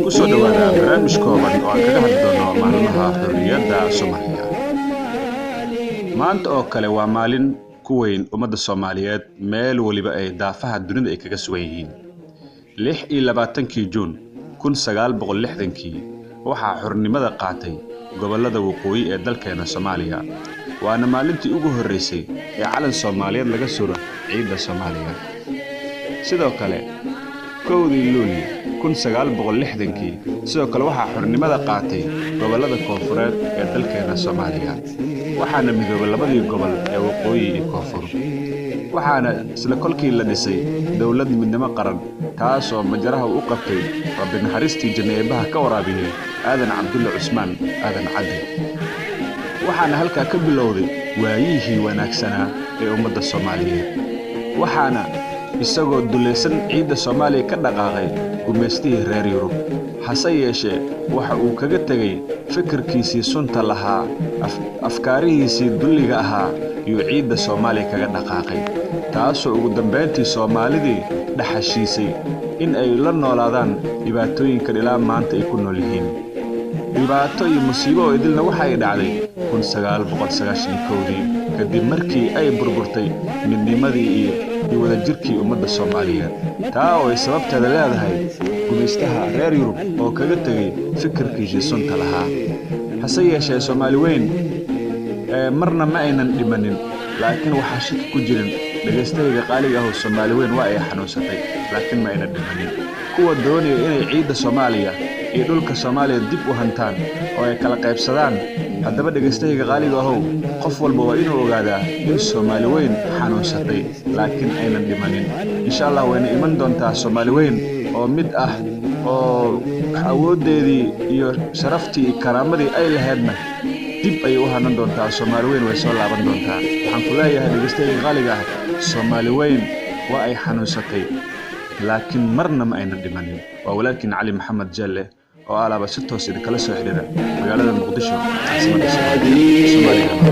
kusoo dhawaada barnaamij kooban oo aan kaga hadli doono maalmaha xorriyadda Soomaaliya. Maanta oo kale waa maalin ku weyn ummadda Soomaaliyeed meel waliba ay daafaha dunida ay kaga sugan yihiin. 26 Juun 1960 waxaa xornimada qaatay gobollada waqooyi ee dalkeena Soomaaliya. waana maalintii ugu horeysay ee calan Soomaaliyeed laga suro ciidda Soomaaliya. sidoo kale 1 Luulyo 1960 sidoo kale waxaa xornimada qaatay gobollada koonfureed ee dalkeena Soomaaliya. waxaana midoobay labadii gobol ee waqooyi iyo koonfur. waxaana isla kolkii la dhisay dawlad midnimo qaran taasoo majaraha u qabtay Rabbi naxariistii Janneebaha ka waraabiyay Aadan Cabdulle Cusmaan Aadan Cadde. waxaana halkaa ka bilowday waayihii wanaagsanaa ee ummadda Soomaaliyeed. waxaana isagoo dulaysan ciidda Soomaaliya ka dhaqaaqay gumeystihii reer Yurub. hase yeeshee waxa uu kaga tegay fikirkiisii sunta lahaa, afkaarihiisii dulliga ahaa iyo ciidda Soomaaliya kaga dhaqaaqay, taasoo ugu dambeyntii Soomaalidii dhaxashiisay in ay la noolaadaan dhibaatooyinka ilaa maanta ay ku nool yihiin. dhibaato iyo musiibo oo idilna waxay dhacday 1991 kadib markii ay burburtay midnimadii iyo wadajirkii ummadda Soomaaliyeed. taa oo ay sababteeda leedahay gumeystaha reer Yurub oo kaga tegay fikirkiisii sunta lahaa. hase yeeshee Soomaali weyn marna ma aynan dhimanin, laakiin waxaa shaki ku jirin dhageystayaasha qaaliga ah oo Soomaali weyn waa ay xanuunsatay laakiin ma aynan dhimanin. kuwa doonaya inay ciidda Soomaaliya iyo dhulka Soomaaliya dib u hantaan oo ay kala qaybsadaan, haddaba dhageystayaasha qaaliga ah qof walba waa inuu ogaadaa in Soomaali weyn xanuunsatay laakiin aynan dhimanin. insha Allah wayna iman doontaa Soomaali weyn oo mid ah oo awoodeedii iyo sharaftii iyo karaamadii ay lahaydna dib ay u hanan doontaa. Soomaali weyn way soo laaban doontaa. waxaan ku leeyahay dhageystayaasha qaaliga ah, Soomaali weyn waa ay xanuunsatay laakiin marna ma aynan dhimanin. waa walaalkiin Cali Maxamed Jalle oo alaaba si toos ah kala soo xiriira magaalada Muqdisho, caasimadda Soomaaliya.